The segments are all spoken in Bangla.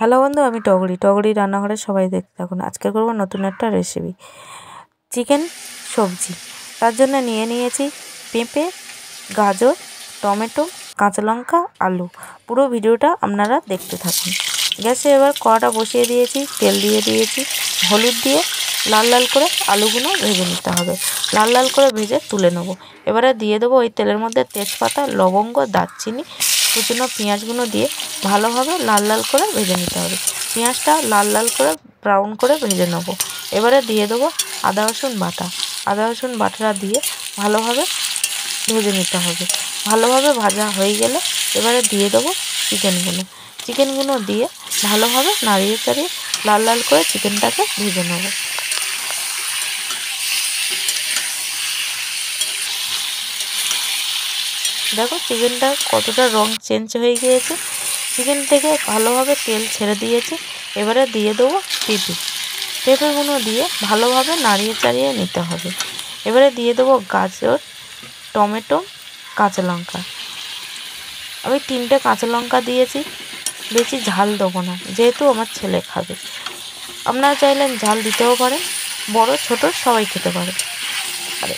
হ্যালো বন্ধু, আমি টগরি রান্নাঘরে সবাই দেখতে থাকুন। আজকে করব নতুন একটা রেসিপি, চিকেন সবজি। তার জন্য নিয়ে নিয়েছি পেঁপে, গাজর, টমেটো, কাঁচা লঙ্কা, আলু। পুরো ভিডিওটা আপনারা দেখতে থাকুন। গ্যাসে এবার কড়াটা বসিয়ে দিয়েছি, তেল দিয়ে দিয়েছি, হলুদ দিয়ে লাল লাল করে আলুগুলো ভেজে নিতে হবে। লাল লাল করে ভেজে তুলে নেব। এবারে দিয়ে দেবো ওই তেলের মধ্যে তেজপাতা, লবঙ্গ, দারচিনি, কুচনো পেঁয়াজগুলো দিয়ে ভালোভাবে লাল লাল করে ভেজে নিতে হবে। পেঁয়াজটা লাল লাল করে ব্রাউন করে ভেজে নেব। এবারে দিয়ে দেবো আদা রসুন বাটাটা দিয়ে ভালোভাবে ভেজে নিতে হবে। ভালোভাবে ভাজা হয়ে গেলে এবারে দিয়ে দেবো চিকেনগুলো দিয়ে ভালোভাবে নাড়িয়ে চাড়িয়ে লাল লাল করে চিকেনটাকে ভেজে নেব। দেখো চিকেনটা কতটা রং চেঞ্জ হয়ে গিয়েছে, চিকেন থেকে ভালোভাবে তেল ছেড়ে দিয়েছে। এবারে দিয়ে দেবো পেঁপেগুলো দিয়ে ভালোভাবে নাড়িয়ে চাড়িয়ে নিতে হবে। এবারে দিয়ে দেবো গাজর, টমেটো, কাঁচা লঙ্কা। আমি 3টে কাঁচা লঙ্কা দিয়েছি, বেশি ঝাল দেবো না যেহেতু আমার ছেলে খাবে। আপনারা চাইলেন ঝাল দিতেও পারেন, বড় ছোট সবাই খেতে পারে। আর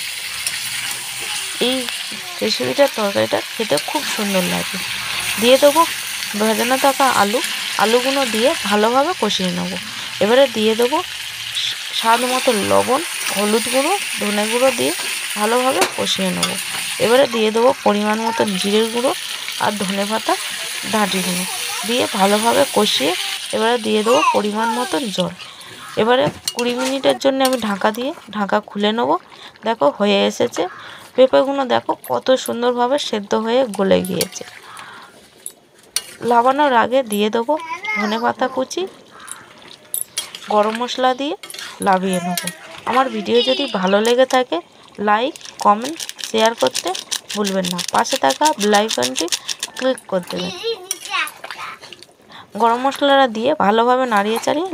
এই রেসিপিটার তরকারিটা খেতে খুব সুন্দর লাগে। দিয়ে দেবো ভেজানো থাকা আলুগুলো দিয়ে ভালোভাবে কষিয়ে নেব। এবারে দিয়ে দেবো স্বাদ মতো লবণ, হলুদ গুঁড়ো, ধনে গুঁড়ো দিয়ে ভালোভাবে কষিয়ে নেব। এবারে দিয়ে দেবো পরিমাণ মতো জিরের গুঁড়ো আর ধনে পাতা ডাঁটিগুলো দিয়ে ভালোভাবে কষিয়ে এবারে দিয়ে দেবো পরিমাণ মতন জল। এবারে 20 মিনিটের জন্য আমি ঢাকা খুলে নেব। দেখো হয়ে এসেছে। পেঁপেগুলো দেখো কত সুন্দরভাবে সেদ্ধ হয়ে গলে গিয়েছে। নামানোর আগে দিয়ে দেবো ধনেপাতা কুচি, গরম মশলা দিয়ে নামিয়ে নেব। আমার ভিডিও যদি ভালো লেগে থাকে লাইক, কমেন্ট, শেয়ার করতে ভুলবেন না। পাশে থাকা বেল আইকনটি ক্লিক করে দেবেন। গরম মশলাটা দিয়ে ভালোভাবে নাড়িয়ে চাড়িয়ে